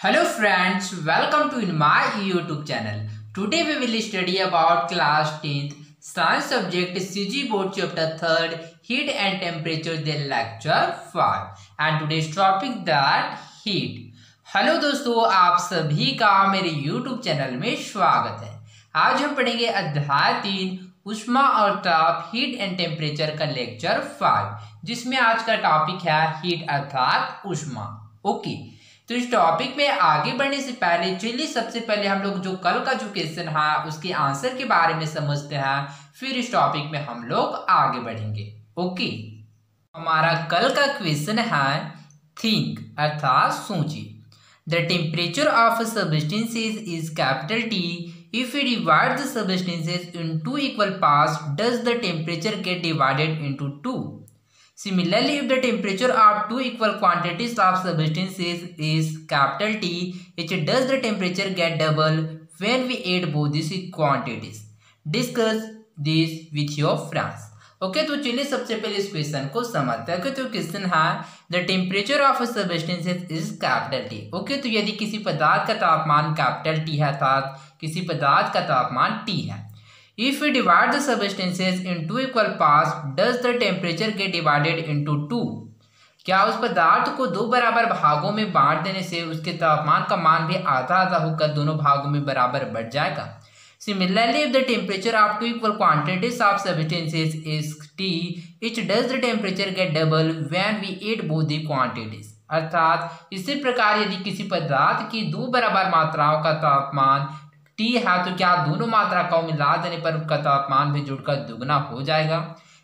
Hello friends, welcome to in my YouTube channel. Today we will study about class 10th science subject CG board chapter 3rd heat and temperature then lecture 5 and today's topic that heat. Hello दोस्तों, आप सभी का मेरे YouTube channel में स्वागत है। आज हम पढ़ेंगे अध्याय 3 ऊष्मा और ताप हीट एंड टेम्परेचर का लेक्चर 5 जिसमें आज का टॉपिक है हीट अर्थात ऊष्मा। ओके, तो इस टॉपिक में आगे बढ़ने से पहले चलिए सबसे पहले हम लोग जो कल का जो क्वेश्चन है उसके आंसर के बारे में समझते हैं, फिर इस टॉपिक में हम लोग आगे बढ़ेंगे। ओके, हमारा कल का क्वेश्चन है थिंक अर्थात सोचिए। The temperature of substances is capital T if you divide the substances in two equal parts does the temperature get divided into two. Similarly, if the temperature of two equal quantities of substances is capital T, which does the temperature get double when we add both these quantities? Discuss this with your friends. Okay, तो चलिए सबसे पहले इस question को समझते हैं। तो question है the temperature of substances is capital T. Okay, तो यदि किसी पदार्थ का तापमान कैपिटल टी है अर्थात किसी पदार्थ का तापमान टी है। If we divide the substances into equal parts, does the temperature get divided into two? क्या उस पदार्थ को दो बराबर भागों में बांट देने से उसके तापमान का मान भी आधा आधा होकर दोनों भागों में बराबर बढ़ जाएगा। Similarly, if the temperature of two equal quantities of substances is T, which does the temperature get double when we add both the quantities? अर्थात इसी प्रकार यदि किसी पदार्थ की दो बराबर मात्राओं का तापमान टी है तो क्या दोनों मात्रा को मिला देने पर उसका तापमान भी जुड़कर दुगना हो जाएगा।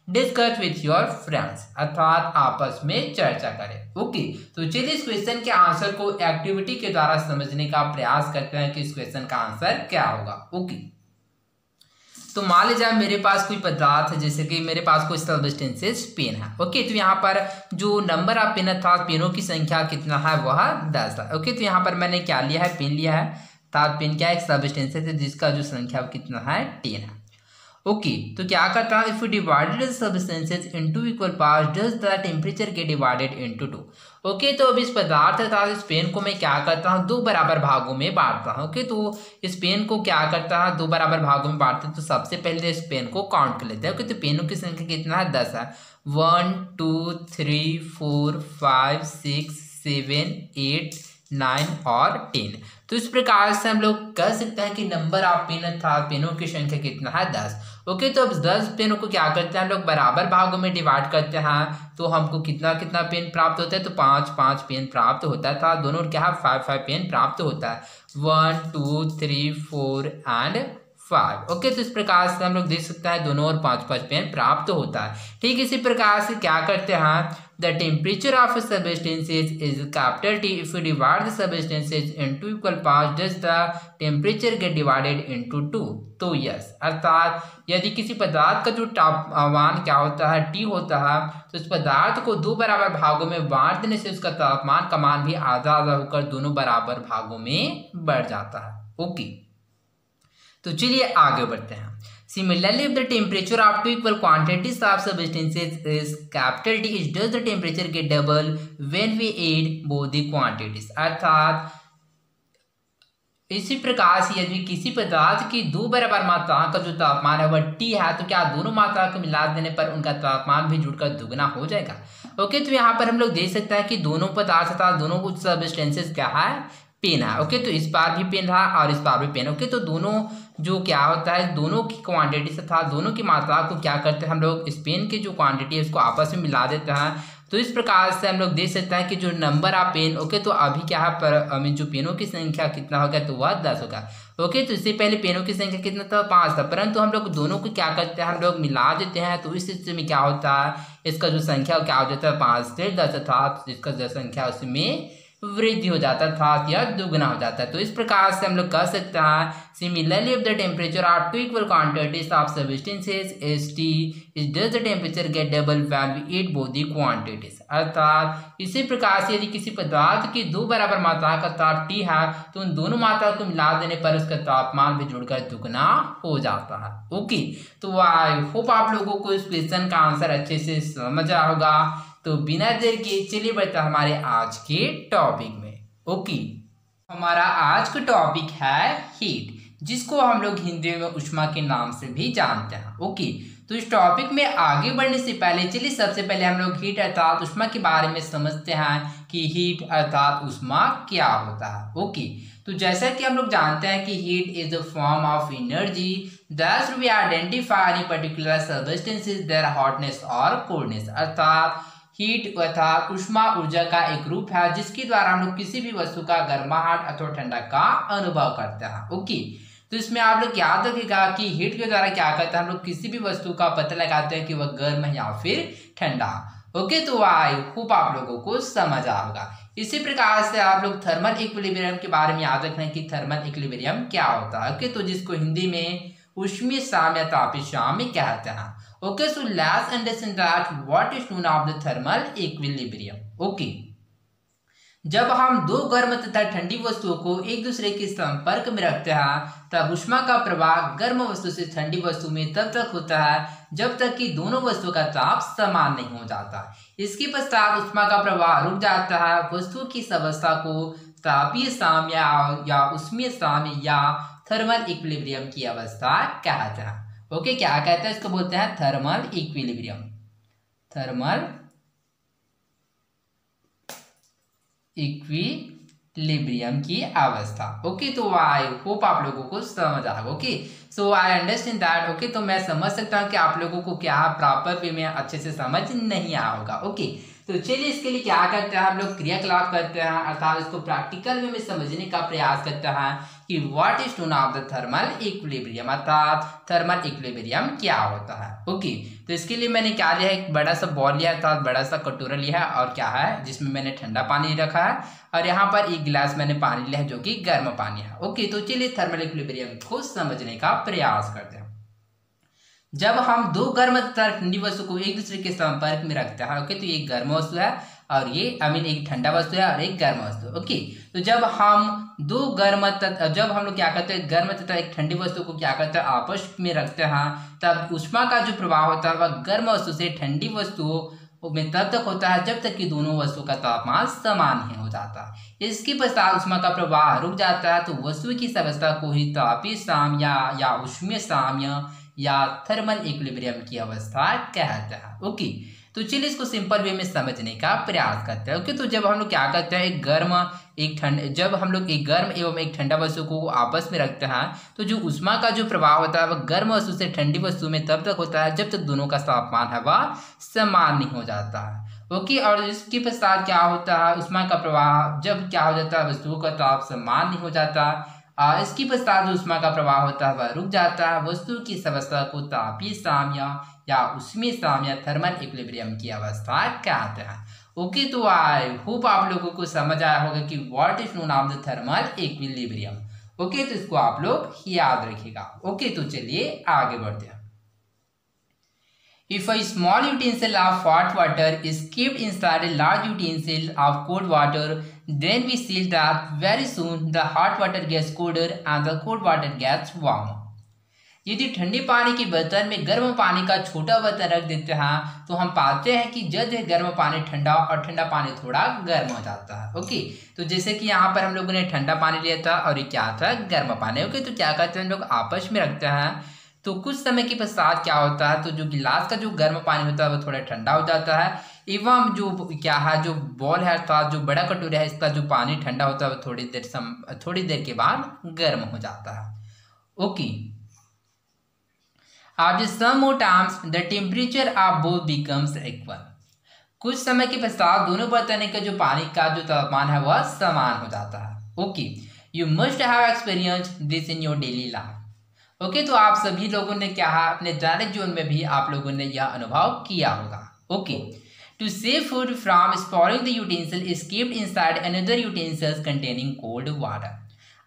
डिस्कस विथ योर फ्रेंड्स अर्थात आपस में चर्चा करें। ओके, तो चलिए इस क्वेश्चन के आंसर को एक्टिविटी के द्वारा समझने का प्रयास करते हैं कि इस क्वेश्चन का आंसर क्या होगा। ओके, तो मान लीजिए मेरे पास कोई पदार्थ है, जैसे कि मेरे पास कोई सबस्टेंसेस पेन है। ओके, तो यहाँ पर जो नंबर ऑफ पेन अर्थात पेनों की संख्या कितना है वह 10 है। ओके, तो यहाँ पर मैंने क्या लिया है, पेन लिया है। ताप पेन क्या एक सबस्टेंसेस है जिसका जो संख्या कितना है 10 है। ओके, तो क्या करता है, if you divided the substances into equal parts does the temperature get divided into to. Okay, तो अब इस पदार्थ अर्थात इस पेन को मैं क्या करता हूँ, दो बराबर भागों में बांटता हूँ। ओके, तो इस पेन को क्या करता है, दो बराबर भागों में बांटते हैं। तो सबसे पहले इस पेन को काउंट कर लेते हैं। ओके, तो पेनों की संख्या कितना है 10 है। 1 2 3 4 5 6 7 8 9 और 10। तो इस प्रकार से हम लोग कह सकते हैं कि नंबर ऑफ पेन अर्थात पेनों की संख्या कितना है 10। ओके, तो अब 10 पेनों को क्या करते हैं हम लोग बराबर भागों में डिवाइड करते हैं। तो हमको कितना कितना पेन प्राप्त होता है, तो 5 पेन प्राप्त होता था। दोनों क्या है 5 पेन प्राप्त होता है। 1 2 3 4 एंड 5। ओके, तो इस प्रकार से हम लोग देख सकते हैं दोनों और 5 पेन प्राप्त होता है। ठीक इसी प्रकार से क्या करते हैं, the temperature of substances is capital T if you divide the substances into equal parts does the temperature get divided into to. तो यस, अर्थात यदि किसी पदार्थ का जो तापमान क्या होता है टी होता है, तो इस पदार्थ को दो बराबर भागों में बांट देने से उसका तापमान का मान भी आधा आधा होकर दोनों बराबर भागों में बढ़ जाता है। ओके, तो चलिए आगे बढ़ते हैं। Similarly, if the temperature of two equal quantities of substances is capital T, does the temperature get double when we add both the quantities? अर्थात इसी प्रकार से यदि किसी पदार्थ की दो बराबर मात्राओं का जो तापमान है वह T है तो क्या दोनों मात्राओं को मिला देने पर उनका तापमान भी जुड़कर दुगना हो जाएगा। ओके, तो यहाँ पर हम लोग देख सकते हैं कि दोनों पदार्थ था दोनों कुछ सबस्टेंसेस क्या है पेन है। ओके, तो इस बार भी पेन रहा और इस बार भी पेन। ओके, तो दोनों जो क्या होता है दोनों की क्वांटिटी से था दोनों की मात्रा को क्या करते हैं हम लोग इस पेन की जो क्वांटिटी है उसको आपस में मिला देते हैं। तो इस प्रकार से हम लोग देख सकते हैं कि जो नंबर ऑफ पेन, ओके, तो अभी क्या है पर जो पेनों की संख्या कितना होगा तो वह 10 होगा। ओके, तो इससे पहले पेनों की संख्या कितना था 5 था, परंतु हम लोग दोनों को क्या करते हैं हम लोग मिला देते हैं। तो इस स्थिति में क्या होता है इसका जो संख्या क्या हो जाता है 5 से 10 था, इसका जो संख्या उसमें वृद्धि हो जाता था या दुगना हो जाता है। तो इस प्रकार से हम लोग कह सकते हैं similarly if the temperature of two equal quantities of substances is T is does the temperature get double when we add both the quantities. अर्थात इसी प्रकार से यदि किसी पदार्थ की दो बराबर मात्रा का ताप टी है तो उन दोनों मात्रा को मिला देने पर उसका तापमान भी जुड़कर दुगना हो जाता है। ओके, तो आई होप आप लोगों को इस क्वेश्चन का आंसर अच्छे से समझ आया होगा। तो बिना देर के चलिए बढ़ते हमारे आज के टॉपिक में। ओके, हमारा आज का टॉपिक है हीट, जिसको हम लोग हिंदी में ऊष्मा के नाम से भी जानते हैं। ओके, तो इस टॉपिक में आगे बढ़ने से पहले चलिए सबसे पहले हम लोग हीट अर्थात ऊष्मा के बारे में समझते हैं कि हीट अर्थात ऊष्मा क्या होता है। ओके, तो जैसा कि हम लोग जानते हैं कि heat is a form of energy that we identify in particular substances their hotness और कोल्डनेस। अर्थात हीट अर्थात ऊष्मा ऊर्जा का एक रूप है जिसके द्वारा हम लोग किसी भी वस्तु का गर्माहट अथवा ठंडा का अनुभव करते हैं। ओके, तो इसमें आप लोग याद रखिएगा कि हीट के द्वारा क्या करते हैं, हम लोग किसी भी वस्तु का पता लगाते हैं कि वह गर्म है या फिर ठंडा। ओके, तो आई होप आप लोगों को समझ आएगा। इसी प्रकार से आप लोग थर्मल इक्विलिब्रियम के बारे में याद रखना है कि थर्मल इक्विलिब्रियम क्या होता है। ओके, तो जिसको हिंदी में ऊष्मीय साम्य तापीय साम्य कहते हैं। Okay, so let's understand that what is known of the thermal equilibrium. Okay, जब हम दो गर्म तथा ठंडी वस्तुओं को एक दूसरे के संपर्क में रखते हैं तब ऊष्मा का प्रवाह गर्म वस्तु से ठंडी वस्तु में तब तक होता है जब तक कि दोनों वस्तुओं का ताप समान नहीं हो जाता। इसके पश्चात ऊष्मा का प्रवाह रुक जाता है। वस्तु की इस अवस्था को तापीय साम्य या ऊष्मीय साम्य या थर्मल इक्विलिब्रियम की अवस्था कहते हैं। ओके, क्या कहते हैं, इसको बोलते हैं थर्मल इक्विलिब्रियम। थर्मल इक्विलिब्रियम की अवस्था। ओके, तो आई होप आप लोगों को समझ आएगा। Okay, so I understand that. Okay, तो मैं समझ सकता हूँ कि आप लोगों को क्या प्रॉपर वे में अच्छे से समझ नहीं आया होगा। ओके, तो चलिए इसके लिए क्या करते हैं, हम लोग क्रियाकलाप करते हैं अर्थात इसको प्रैक्टिकल वे में समझने का प्रयास करते हैं कि what is known of the thermal equilibrium, अर्थात थर्मल इक्विलिब्रियम क्या होता है। ओके, तो इसके लिए मैंने क्या लिया है, एक बड़ा सा बॉल लिया अर्थात बड़ा सा कटोरा लिया है और क्या है जिसमें मैंने ठंडा पानी रखा है और यहाँ पर एक गिलास मैंने पानी लिया है जो कि गर्म पानी है। ओके, तो चलिए थर्मल इक्विलिब्रियम को समझने का प्रयास करते हैं। जब हम दो गर्म तथा ठंडी वस्तु को एक दूसरे के संपर्क में रखते हैं, ओके, तो ये गर्म वस्तु है और ये एक ठंडा वस्तु है और एक गर्म वस्तु। ओके, तो जब हम दो गर्म जब हम लोग क्या करते हैं, गर्म तथा एक ठंडी वस्तु को क्या करते हैं आपस में रखते हैं तब ऊष्मा का जो प्रवाह होता है वह गर्म वस्तु से ठंडी वस्तु में तब तक होता है जब तक कि दोनों वस्तु का तापमान समान नहीं हो जाता। इसके पश्चात ऊष्मा का प्रवाह रुक जाता है तो वस्तु की इस अवस्था को ही तापीय साम्य या ऊष्मीय साम्य या थर्मल इक्विलिब्रियम की अवस्था कहते हैं। ओके, तो चलिए इसको सिंपल वे में समझने का प्रयास करते हैं। ओके, तो जब हम लोग क्या करते हैं जब हम लोग एक गर्म एवं एक ठंडा वस्तु को आपस में रखते हैं तो जो ऊष्मा का जो प्रवाह होता है वह गर्म वस्तु से ठंडी वस्तु में तब तक होता है जब तक दोनों का तापमान है वह समान नहीं हो जाता है। ओके, और इसके पश्चात क्या होता है, ऊष्मा का प्रवाह जब क्या हो जाता है वस्तुओं का ताप समान नहीं हो जाता, इसकी पश्चात ऊष्मा का प्रवाह होता है वह रुक जाता है। वस्तु की इस अवस्था को तापीय साम्य या ऊष्मीय साम्य थर्मल इक्विलिब्रियम की अवस्था कहते हैं। ओके, तो आई होप आप लोगों को समझ आया होगा कि what is known of the thermal equilibrium. Okay, तो इसको आप लोग याद रखिएगा। ओके, तो चलिए आगे बढ़ते हैं। If a small utensil of hot water is kept inside a large utensil of cold water, then we see that very soon the hot water gets colder and the cold water gets warmer. यदि ठंडे पानी के बर्तन में गर्म पानी का छोटा बर्तन रख देते हैं तो हम पाते हैं कि जल्द ही गर्म पानी ठंडा और ठंडा पानी थोड़ा गर्म हो जाता है। ओके, तो जैसे कि यहाँ पर हम लोगों ने ठंडा पानी लिया था और ये क्या था, गर्म पानी। ओके, तो क्या करते हैं हम लोग आपस में रखते हैं तो कुछ समय के पश्चात क्या होता है, तो जो गिलास का जो गर्म पानी होता है वो थोड़ा ठंडा हो जाता है एवं जो क्या है जो बॉल है अर्थात जो बड़ा कटोरा है इसका जो पानी ठंडा होता है वो थोड़ी देर के बाद गर्म हो जाता है। Okay, after some more times the temperature of both becomes equal. कुछ समय के पश्चात दोनों बर्तनों का जो पानी का जो तापमान है वह समान हो जाता है। Okay, you must have experienced this in your daily life. Okay, तो आप सभी लोगों ने क्या है अपने दैनिक जीवन में भी आप लोगों ने यह अनुभव किया होगा। Okay, to save food from spoiling the utensil is keeped inside another utensils containing cold water.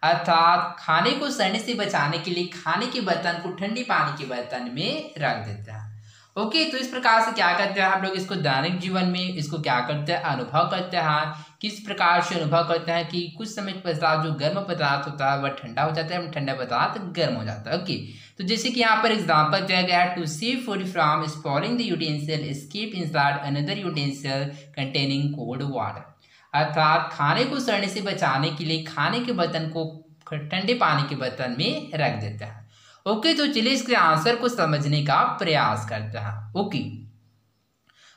अर्थात खाने को सड़ने से बचाने के लिए खाने के बर्तन को ठंडी पानी के बर्तन में रख देते हैं। ओके, तो इस प्रकार से क्या करते हैं हम लोग इसको दैनिक जीवन में इसको क्या करते हैं अनुभव करते हैं। किस प्रकार से अनुभव करते हैं कि कुछ समय के पश्चात जो गर्म पदार्थ होता है वह ठंडा हो जाता है, ठंडा पदार्थ गर्म हो जाता है। ओके, तो जैसे कि यहाँ पर एग्जांपल दिया गया है, to save food from spoiling the utensil is keep inside another utensil containing cold water. अर्थात खाने को सड़ने से बचाने के लिए खाने के बर्तन को ठंडे पानी के बर्तन में रख देता है। ओके, तो चलिए इसके आंसर को समझने का प्रयास करते हैं।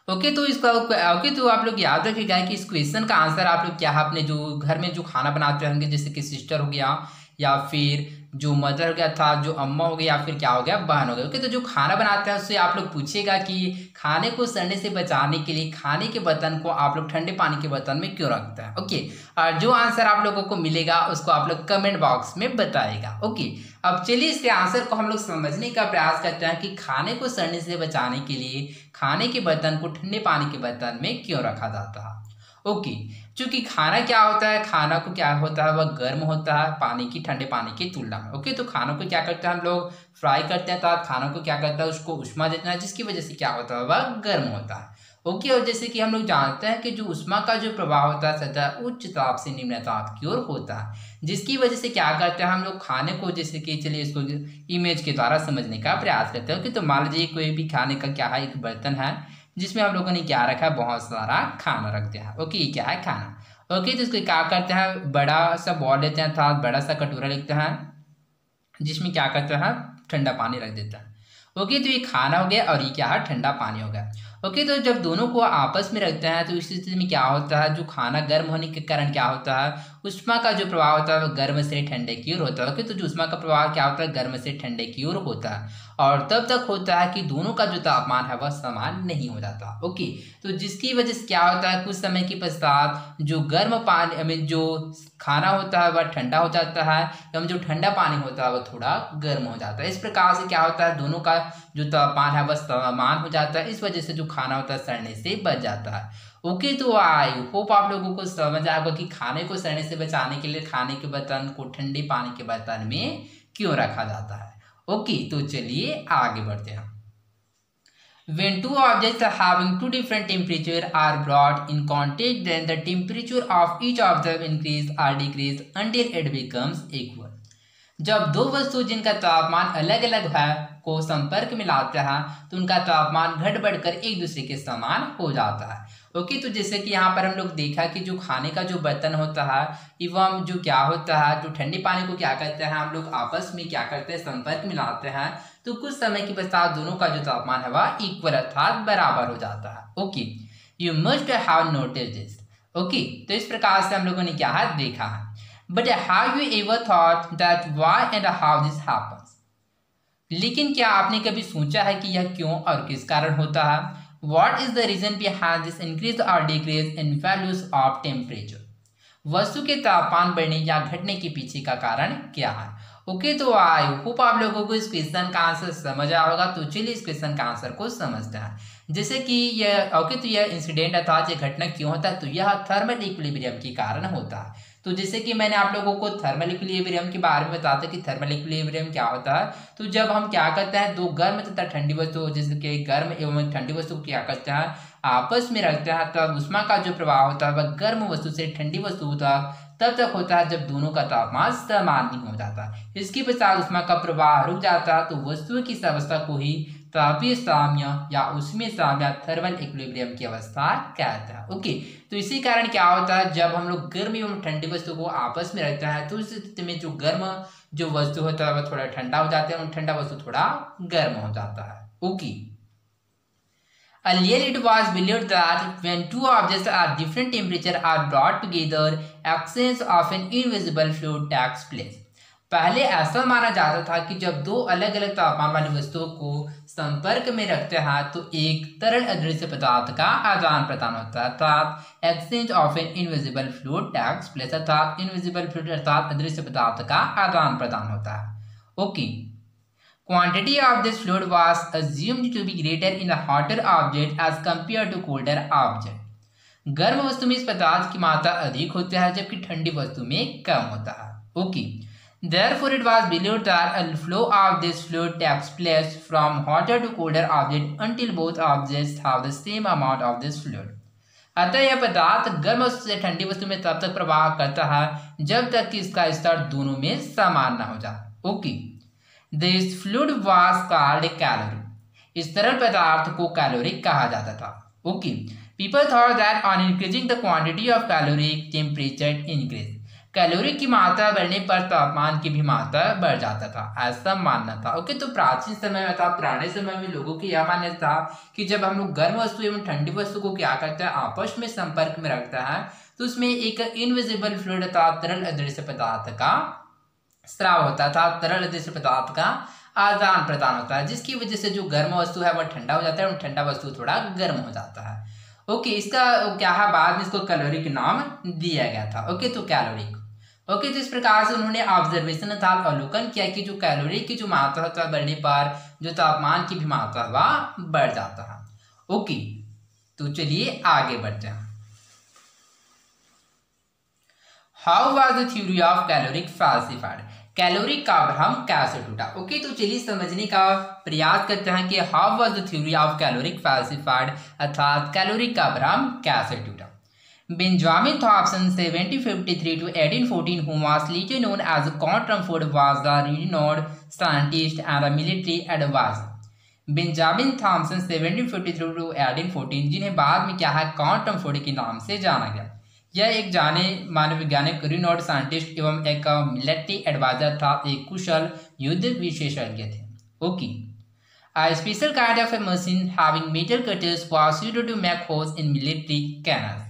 ओके, तो इसका तो आप लोग याद रखिएगा कि इस क्वेश्चन का आंसर आप लोग क्या है, अपने जो घर में जो खाना बनाते होंगे, जैसे कि सिस्टर हो गया या फिर जो मदर हो गया था, जो अम्मा हो गया या फिर क्या हो गया, बहन हो गया। ओके, तो जो खाना बनाते हैं उससे आप लोग पूछेगा कि खाने को सड़ने से बचाने के लिए खाने के बर्तन को आप लोग ठंडे पानी के बर्तन में क्यों रखते हैं। ओके, और जो आंसर आप लोगों को मिलेगा उसको आप लोग कमेंट बॉक्स में बताएगा। ओके, अब चलिए इसके आंसर को हम लोग समझने का प्रयास करते हैं कि खाने को सड़ने से बचाने के लिए खाने के बर्तन को ठंडे पानी के बर्तन में क्यों रखा जाता है। ओके, चूंकि खाना क्या होता है, खाना को क्या होता है, वह गर्म होता है पानी की, ठंडे पानी की तुलना में। ओके, तो खानों को क्या करते हैं हम लोग, फ्राई करते हैं, तो खानों को क्या करता है, उसको उष्मा देते हैं, जिसकी वजह से क्या होता है, वह गर्म होता है। ओके, और जैसे कि हम लोग जानते हैं कि जो उष्मा का जो प्रभाव होता है सतह उच्च ताप से निम्न ताप की ओर होता है, जिसकी वजह से क्या करते हैं हम लोग खाने को, जैसे कि चलिए इसको इमेज के द्वारा समझने का प्रयास करते हैं। ओके, तो मान लीजिए कोई भी खाने का क्या है, एक बर्तन है जिसमें हम लोगों ने क्या रखा है, बहुत सारा खाना रख दिया है। ओके, ये क्या है, खाना। ओके, तो इसको क्या करते हैं, बड़ा सा बॉल लेते हैं अर्थात बड़ा सा कटोरा लेते हैं, जिसमें क्या करते हैं, ठंडा पानी रख देता है। ओके, तो ये खाना हो गया और ये क्या है, ठंडा पानी हो गया। ओके, तो जब दोनों को आपस में रखते हैं तो इस स्थिति में क्या होता है, जो खाना गर्म होने के कारण क्या होता है, उष्मा का जो प्रभाव होता है वो गर्म से ठंडे की ओर होता है। ओके, तो जो उष्मा का प्रभाव क्या होता है, गर्म से ठंडे की ओर होता है, और तब तक होता है कि दोनों का जो तापमान है वह समान नहीं हो जाता। ओके, तो जिसकी वजह से क्या होता है, कुछ समय के पश्चात जो गर्म पानी में जो खाना होता है वह ठंडा हो जाता है, एवं जो ठंडा पानी होता है वह थोड़ा गर्म हो जाता है। इस प्रकार से क्या होता है, दोनों का जो तापमान है वह समान हो जाता है। इस वजह से जो खाना होता है सड़ने से बच जाता है। ओके, तो आई होप आप लोगों को समझ आएगा कि खाने को सड़ने से बचाने के लिए खाने के बर्तन को ठंडे पानी के बर्तन में क्यों रखा जाता है। ओके, तो चलिए आगे बढ़ते हैं। When two objects having two different temperature are brought in contact, then the temperature of each of them increase or decrease until it becomes equal. जब दो वस्तु जिनका तापमान अलग अलग है को संपर्क में लाते हैं तो उनका तापमान घट बढ़कर एक दूसरे के समान हो जाता है। ओके, तो जैसे कि यहाँ पर हम लोग देखा कि जो खाने का जो बर्तन होता है एवं जो क्या होता है, जो ठंडे पानी को क्या करते हैं हम लोग आपस में क्या करते हैं, संपर्क में लाते हैं, तो कुछ समय के पश्चात दोनों का जो तापमान है वह इक्वल अर्थात बराबर हो जाता है। Okay, you must have notice this. Okay, तो इस प्रकार से हम लोगों ने क्या है, देखा है। But have you ever thought that why and how this happens. लेकिन क्या आपने कभी सोचा है कि यह क्यों और किस कारण होता है। What is the reason behind this increase or decrease in values of temperature? वस्तु के तापमान बढ़ने या घटने के पीछे का कारण क्या है। ओके, तो आई होप आप लोगों को इस क्वेश्चन का आंसर समझ आया होगा। तो चलिए इस क्वेश्चन का आंसर को समझते हैं। जैसे कि यह तो यह इंसिडेंट अर्थात यह घटना क्यों होता है, तो यह थर्मल इक्विलिब्रियम के कारण होता है। तो जैसे कि मैंने आप लोगों को थर्मल इक्विलिब्रियम के बारे में बताया था कि थर्मल इक्विलिब्रियम क्या होता है। तो जब हम क्या करते हैं, दो गर्म तथा ठंडी वस्तु, जैसे कि गर्म एवं ठंडी वस्तु को क्या करते हैं आपस में रखते हैं, तब उष्मा का जो प्रभाव होता है वह गर्म वस्तु से ठंडी वस्तु तब तक होता है जब दोनों का तापमान समान नहीं हो जाता। इसके पश्चात उष्मा का प्रवाह रुक जाता है, तो वस्तुओं की इस अवस्था को ही तापीय साम्य या उष्मीय साम्य थर्मल इक्विलिब्रियम की अवस्था कहते हैं। ओके, तो इसी कारण क्या होता है, जब हम लोग गर्म एवं ठंडी वस्तु को आपस में रखते हैं तो उस स्थिति में जो गर्म जो वस्तु होता है वह थोड़ा ठंडा हो जाता है और ठंडा वस्तु थोड़ा गर्म हो जाता है। Okay, earlier it was believed that when two objects at different temperature are brought together, exchange of an invisible fluid takes place. पहले ऐसा माना जाता था कि जब दो अलग अलग तापमान वाली वस्तुओं को संपर्क में रखते हैं तो एक तरल अदृश्य पदार्थ का आदान प्रदान होता है, अर्थात exchange of an invisible fluid takes place, अर्थात इनविजिबल फ्लूइड अर्थात अदृश्य पदार्थ का आदान प्रदान होता है। Okay, quantity of this fluid was assumed to be greater in a hotter object as compared to colder object. गर्म वस्तु में इस पदार्थ की मात्रा अधिक होती है जबकि ठंडी वस्तु में कम होता है। Okay, therefore it was believed that a flow of this fluid takes place from hotter to colder object until both objects have the same amount of this fluid. अतः यह पदार्थ गर्म वस्तु से ठंडी वस्तु में तब तक प्रवाह करता है जब तक कि इसका स्तर दोनों में समान न हो जाए। Okay, This fluid was called calorie. इस तरल पदार्थ को कैलोरी कहा जाता था। Okay, People thought that on increasing the quantity of caloric, temperature increased. Calorie की मात्रा बढ़ने पर तापमान की भी मात्रा बढ़ जाता था, ऐसा मानना था। ओके, तो प्राचीन समय में था, पुराने समय में लोगों की यह मान्यता था कि जब हम लोग गर्म वस्तु एवं ठंडी वस्तु को क्या करते हैं, आपस में संपर्क में रखता है, तो उसमें एक इनविजिबल फ्लूइड था, तरल अदृश्य पदार्थ का स्राव होता था, तरल अदृश्य पदार्थ का आदान प्रदान होता है, जिसकी वजह से जो गर्म वस्तु है वह ठंडा हो जाता है और ठंडा वस्तु थोड़ा गर्म हो जाता है। ओके, इसका क्या है, बाद में इसको कैलोरी के नाम दिया गया था। ओके, तो कैलोरी। ओके, तो इस प्रकार से उन्होंने ऑब्जर्वेशन अर्थात अवलोकन किया कि जो कैलोरी की जो मात्रा होता है बढ़ने पर जो तापमान की भी मात्रा वह बढ़ जाता है। ओके, तो चलिए आगे बढ़ते हैं। How was the theory of caloric falsified? Calorie का भ्रम कैसे टूटा? ओके, तो चलिए समझने का प्रयास करते हैं कि how was the theory of caloric falsified अर्थात कैलोरी का भ्रम कैसे टूटा। Benjamin Thompson (1753 to 1814), who was later known as Count Rumford, was the renowned scientist and a military advisor. Benjamin Thomson 1753 to 1814, जिन्हें बाद में क्या है काउंट रमफोर्ड के नाम से जाना गया, यह एक जाने माने वैज्ञानिक, रिनोड साइंटिस्ट एवं एक मिलिट्री एडवाइजर था, एक कुशल युद्ध विशेषज्ञ थे। Okay, A special kind of a machine having metal cutters was used to make holes in military cannons.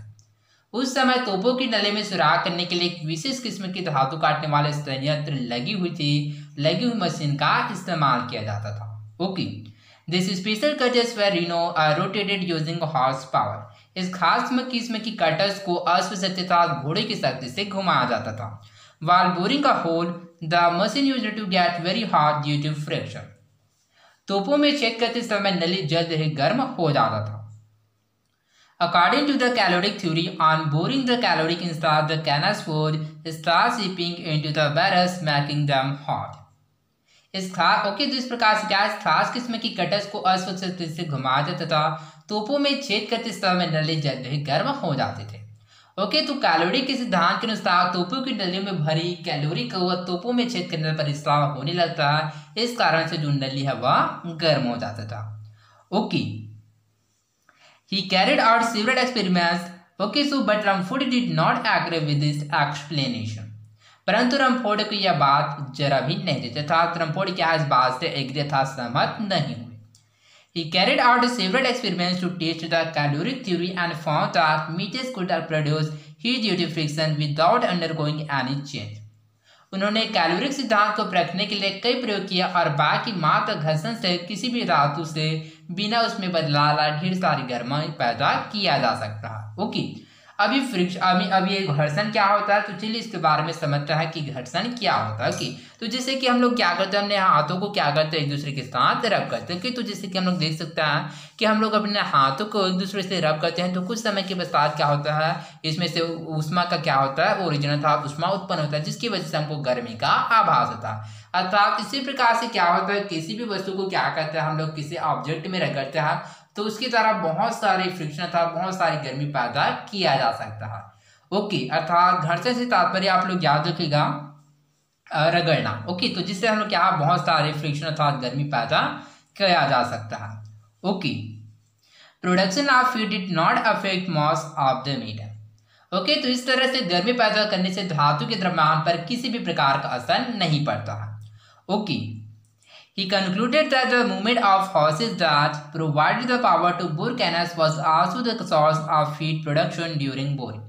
उस समय तोपों की नली में सुराख करने के लिए एक विशेष किस्म की धातु काटने वाले संयंत्र लगी हुई मशीन का इस्तेमाल किया जाता था। Okay, this special cutters were rotated using horse power. इस खास किस्म की कटर्स को अश्वशक्ति तथा घोड़े की शक्ति से घुमाया जाता था। While boring a hole, the machine used to get very hot due to friction. तोपों में छेद करते समय नली जल्द ही गर्म हो जाता था। According to the caloric theory, on boring the caloric inside the cannons would start seeping into the barrels, making them hot. Okay, तो इस प्रकार से क्या इस खास किस्म की कटर्स को अश्वशक्ति से घुमाया जाता था, तोपों में छेद करते समय नली जल्द ही गर्म हो जाते थे। ओके, तो कैलोरी के सिद्धांत के अनुसार तोपों की नलियों में भरी कैलोरी का वह तोपों में छेद करने पर स्राव होने लगता है, इस कारण से जो नली है वह गर्म हो जाता था। Okay, he carried out several experiments. Okay, so but Rumford did not agree with this explanation. परंतु रमफोर्ड को यह बात जरा भी नहीं देते था, रमफोर्ड क्या इस बात से एग्री था, सहमत नहीं हुए। He carried out several experiments to test the caloric theory and found that metals could produce heat due to friction without undergoing any change. उन्होंने कैलोरिक सिद्धांत को परखने के लिए कई प्रयोग किया और बाकी मात्र घर्षण से किसी भी धातु से बिना उसमें बदलाव ढेर सारी गर्मी पैदा किया जा सकता है। ओके, अभी ये घर्षण क्या होता है, तो चलिए इसके बारे में समझते हैं कि घर्षण क्या होता है। ओके, तो जैसे कि हम लोग क्या करते हैं, अपने हाथों को क्या करते हैं, एक दूसरे के साथ रब करते हैं। तो जैसे कि हम लोग देख सकते हैं कि हम लोग अपने हाथों को एक दूसरे से रब करते हैं, तो कुछ समय के पश्चात क्या होता है, इसमें से ऊष्मा का क्या होता है, ओरिजिन था ऊष्मा उत्पन्न होता है, जिसकी वजह से हमको गर्मी का आभास होता है। अर्थात इसी प्रकार से क्या होता है, किसी भी वस्तु को क्या करते हैं, हम लोग किसी ऑब्जेक्ट में रगड़ते हैं तो उसकी तरह बहुत सारी फ्रिक्शन था, बहुत सारी गर्मी पैदा किया जा सकता है। ओके, अर्थात घर्षण से तात्पर्य आप लोग याद रखिएगा रगड़ना। ओके, तो जिससे हम लोग क्या बहुत सारे फ्रिक्शन अर्थात गर्मी पैदा किया जा सकता है। Okay, production of heat did not affect mass of the matter. Okay, तो इस तरह से गर्मी पैदा करने से धातु के द्रव्यमान पर किसी भी प्रकार का असर नहीं पड़ता है। Okay, he concluded that the movement of horses that provided the power to bore cannons was also the source of heat production during boring.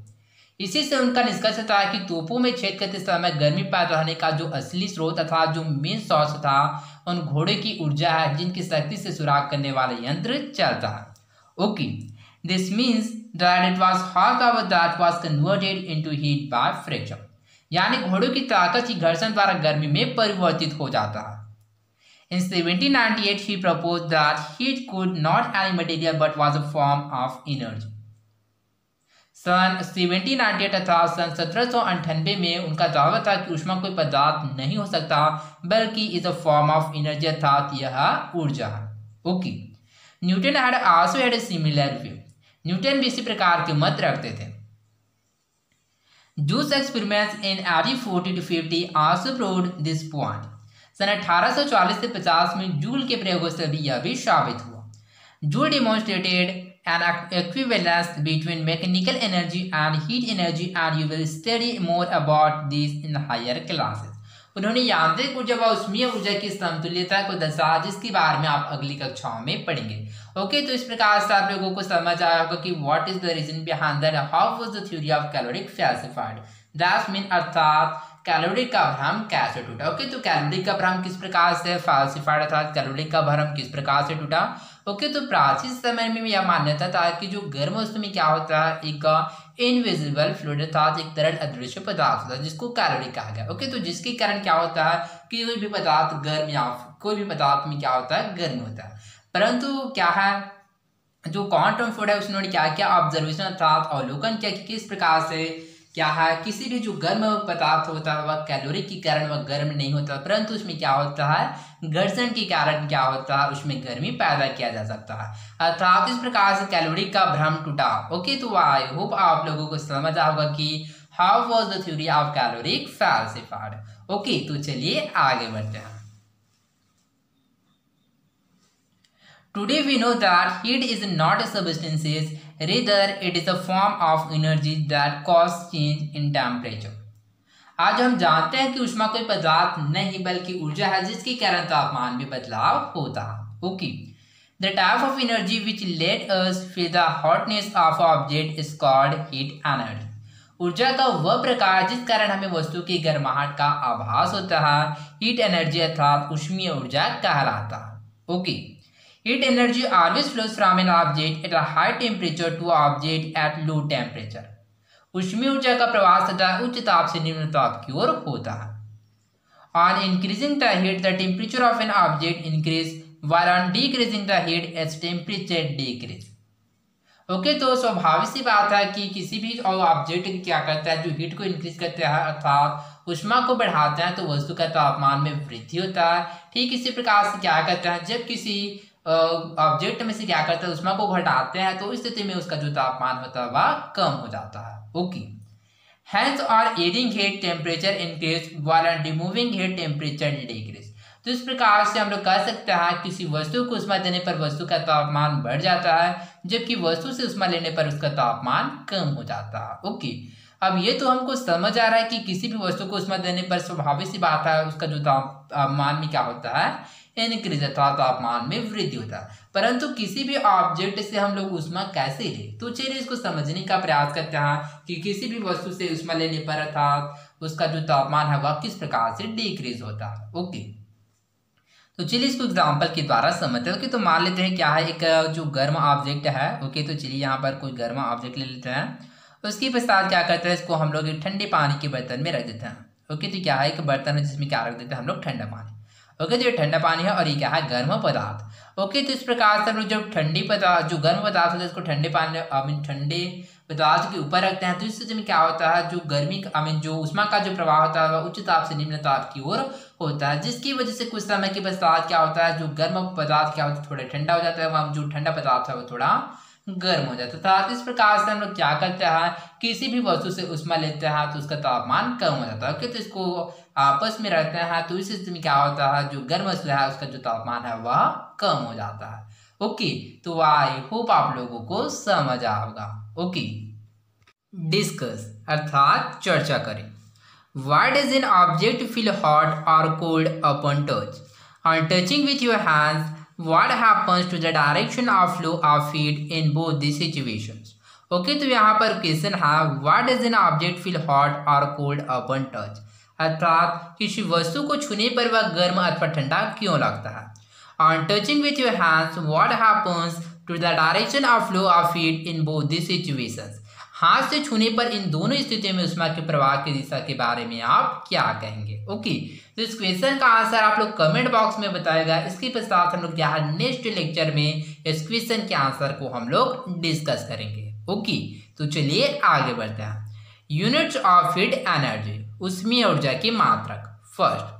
इसी से उनका निष्कर्ष था कि तोपों में छेद करते समय गर्मी पैदा होने का जो असली स्रोत था, जो मेन सोर्स था, उन घोड़े की ऊर्जा है जिनकी शक्ति से सुराख करने वाला यंत्र चलता है। Okay, this means that it was horse power that was converted into heat by friction, यानी घोड़ों की ताकत ही घर्षण द्वारा गर्मी में परिवर्तित हो जाता है। In 1798, he proposed that heat could not any material but was a form of energy. सन 1798 अर्थात सन 1798 में उनका दावा था कि ऊष्मा कोई पदार्थ नहीं हो सकता बल्कि is a form of energy अर्थात यह ऊर्जा है। Okay, Newton had also had a similar view. Newton भी इसी प्रकार के मत रखते थे। Joule's experiments in 1840 to 50 also proved this point. सन 1840 से 50 में जूल के प्रयोगों से भी यह भी साबित हुआ। Joule demonstrated an equivalence between mechanical energy and heat energy, and you will study more about this in higher classes. उन्होंने यांत्रिक ऊर्जा व ऊष्मीय ऊर्जा की समतुल्यता को दर्शाया, जिसके बारे में आप अगली कक्षाओं में पढ़ेंगे। ओके, तो इस प्रकार से आप लोगों को समझ आया होगा कि what is the reason behind that, how was the theory of calorie falsified, that mean अर्थात कैलोरी का भ्रम कैसे टूटा। ओके, तो कैलोरी का भ्रम किस प्रकार से फैल्सिफाइड अर्थात कैलोरी का भ्रम किस प्रकार से टूटा। ओके, तो प्राचीन समय में यह मान्यता था कि जो गर्म वस्तु में क्या होता है, एक इनविजिबल फ्लूइड अर्थात एक तरल अदृश्य पदार्थ होता है जिसको कैलोरी कहा गया। ओके, तो जिसके कारण क्या होता है कि कोई भी पदार्थ गर्म या कोई भी पदार्थ में क्या होता है, गर्म होता है। परंतु क्या है, जो क्वांटम फोर्ड है उसने क्या किया, ऑब्जर्वेशन अर्थात अवलोकन किया कि किस प्रकार से क्या है, किसी भी जो गर्म पदार्थ होता है वह कैलोरी के कारण वह गर्म नहीं होता, परंतु उसमें क्या होता है, घर्षण के कारण क्या होता है, उसमें गर्मी पैदा किया जा सकता है। अर्थात इस प्रकार से कैलोरी का भ्रम टूटा। ओके, तो आई होप आप लोगों को समझ आएगा कि how was the theory of calorie falsified. Okay, तो चलिए आगे बढ़ते हैं। Today we know that heat is not a substance, rather it is a form of energy that causes change in temperature. आज हम जानते हैं कि ऊष्मा कोई पदार्थ नहीं बल्कि ऊर्जा है जिसके कारण तापमान में बदलाव होता है। Okay, the type of energy which let us feel the hotness of object is called heat energy. ऊर्जा का वह प्रकार जिस कारण हमें वस्तु की गर्माहट का आभास होता है, हीट एनर्जी अर्थात ऊष्मीय ऊर्जा कहलाता है। Okay, heat energy always flows from an object at a high temperature to object at low temperature. ऊष्मीय ऊर्जा का प्रवाह सदा उच्च ताप से निम्न ताप की ओर होता है। On increasing the heat, the temperature of an object increase, while on decreasing the heat, its temperature decrease. Okay, तो स्वाभाविक सी बात है कि किसी भी ऑब्जेक्ट क्या करता है, जो हीट को इंक्रीज करता है अर्थात ऊष्मा को बढ़ाते हैं, तो वस्तु का तापमान में वृद्धि होता है। ठीक इसी प्रकार से क्या करते हैं, जब किसी ऑब्जेक्ट में से क्या करते हैं, ऊष्मा को घटाते हैं, तो उस स्थिति में उसका जो तापमान होता है वह कम हो जाता है। ओके, हेंस और adding heat temperature increase while removing heat temperature decrease. तो इस प्रकार से हम लोग कह सकते हैं किसी वस्तु को ऊष्मा देने पर वस्तु का तापमान बढ़ जाता है, जबकि वस्तु से ऊष्मा लेने पर उसका तापमान कम हो जाता है। ओके, अब ये तो हमको समझ आ रहा है कि किसी भी वस्तु को ऊष्मा देने पर स्वाभाविक सी बात है उसका जो तापमान में क्या होता है, इंक्रीज अर्थात तापमान में वृद्धि होता है। परंतु किसी भी ऑब्जेक्ट से हम लोग ऊष्मा कैसे ले, तो चलिए इसको समझने का प्रयास करते हैं कि किसी भी वस्तु से ऊष्मा लेने पर अर्थात उसका जो तापमान है वह किस प्रकार से डिक्रीज होता है। ओके, तो चलिए इसको एग्जाम्पल के द्वारा समझते हैं। ओके, तो मान लेते हैं क्या है, एक जो गर्म ऑब्जेक्ट है। ओके, तो चलिए यहाँ पर कोई गर्म ऑब्जेक्ट ले लेते हैं, उसके पश्चात क्या करते हैं, इसको हम लोग एक ठंडे पानी के बर्तन में रख देते हैं। ओके, तो क्या है, एक बर्तन है जिसमें क्या रख देते हैं हम लोग, ठंडा पानी। ओके, तो ये ठंडा पानी है और ये क्या है, गर्म पदार्थ। ओके, तो इस प्रकार से हम लोग जब ठंडी पदार्थ जो गर्म पदार्थ होता है इसको ठंडे पानी ठंडे पदार्थ के ऊपर रखते हैं, तो इस स्थिति में क्या होता है, जो गर्मी जो ऊष्मा का जो प्रवाह होता है वह उच्च ताप से निम्न ताप की ओर होता है, जिसकी वजह से कुछ समय के पश्चात क्या होता है, जो गर्म पदार्थ क्या होता है थोड़ा ठंडा हो जाता है, वहाँ जो ठंडा पदार्थ है वो थोड़ा गर्म हो जाता है। इस प्रकार से हम लोग क्या करते हैं, किसी भी वस्तु से ऊष्मा लेते हैं तो उसका तापमान कम हो जाता है। ओके, तो इसको आपस में रखते हैं, तो इस स्थिति में क्या होता है, जो गर्म वस्तु है उसका जो तापमान है वह कम हो जाता है। ओके, तो आई होप आप लोगों को समझ आएगा। ओके, डिस्कस अर्थात चर्चा करें। Why does an object feel hot और cold upon touch? On touching with your hands, what happens to the direction of flow of heat in both these situations? Okay, तो यहाँ पर क्वेश्चन है, what does an object feel hot or cold upon touch? अर्थात किसी वस्तु को छूने पर वह गर्म अथवा ठंडा क्यों लगता है। On touching with your hands, what happens to the direction of flow of heat in both these situations? हाथ से छूने पर इन दोनों स्थितियों में ऊष्मा के प्रवाह की दिशा के बारे में आप क्या कहेंगे। ओके, तो इस क्वेश्चन का आंसर आप लोग कमेंट बॉक्स में बताएगा। इसके पश्चात हम लोग क्या है, नेक्स्ट लेक्चर में इस क्वेश्चन के आंसर को हम लोग डिस्कस करेंगे। ओके, तो चलिए आगे बढ़ते हैं। यूनिट्स ऑफ हीट एनर्जी, ऊष्मीय ऊर्जा की मात्रक। First,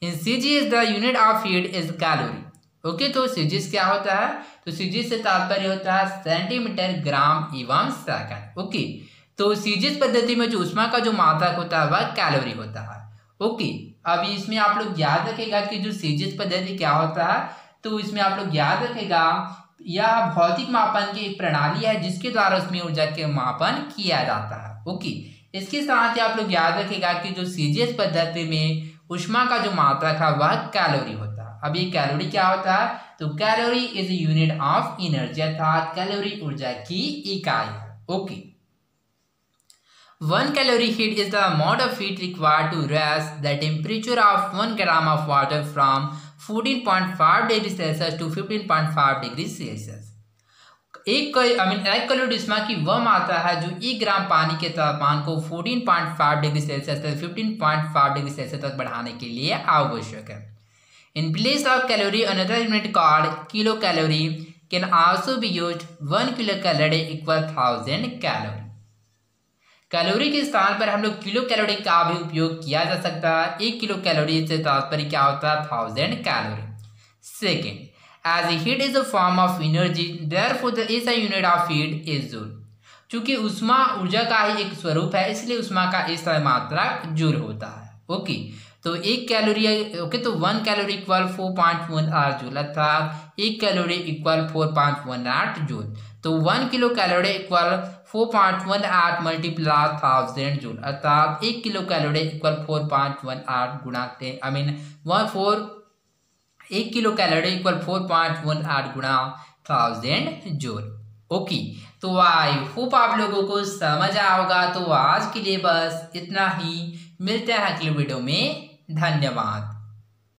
in CGS the unit of heat is calorie. Okay, तो सीजीएस क्या होता है, तो सीजीएस से तात्पर्य होता है सेंटीमीटर, ग्राम एवं सेकंड। ओके, तो सीजीएस पद्धति में जो ऊष्मा का जो मात्रक होता है वह कैलोरी होता है। ओके, अब इसमें आप लोग याद रखेगा कि जो सीजीएस पद्धति क्या होता है, तो इसमें आप लोग याद रखेगा या भौतिक मापन की एक प्रणाली है जिसके द्वारा उसमें ऊर्जा के मापन किया जाता है। ओके, इसके साथ ही आप लोग याद रखिएगा कि जो सीजीएस पद्धति में ऊष्मा का जो मात्रक है वह कैलोरी होता है। अब ये कैलोरी क्या होता है, तो calorie is unit of energy, अर्थात कैलोरी ऊर्जा की इकाई है। Okay, 1 calorie heat is the amount of heat required to raise the temperature of 1 gram of water from 14.5 degrees Celsius to 15.5 degrees Celsius। एक कैलोरी ऊष्मा की वह मात्रा है जो 1 ग्राम पानी के तापमान को 14.5 डिग्री सेल्सियस से 15.5 डिग्री सेल्सियस तक बढ़ाने के लिए आवश्यक है। In place of calorie, another unit called kilocalorie can also be used। 1 kilocalorie equal 1000 calorie। Calorie के स्थान पर हम लोग किलो कैलोरी का भी उपयोग किया जा सकता है। 1 किलो कैलोरी से तात्पर्य क्या होता है, 1000 calorie. Second, as heat is a form of energy therefore the SI unit of heat is joule. चूंकि ऊष्मा ऊर्जा का ही एक स्वरूप है, इसलिए ऊष्मा का एसआई मात्रक जूल होता है। ओके, तो 1 कैलोरी तो 1 कैलोरी इक्वल 4.18 जूल, अर्थात 1 कैलोरी इक्वल 4.18 जूल। तो 1 kilo calorie equal 4.18 multiply 1000 joule, अर्थात 1 किलो कैलोरी इक्वल 4.18 गुणा 1 किलो कैलोरी इक्वल 4.18 गुणा 1000 जूल। ओके, तो आई होप आप लोगों को समझ आया होगा। तो आज के लिए बस इतना ही, मिलते हैं अगले वीडियो में। धन्यवाद।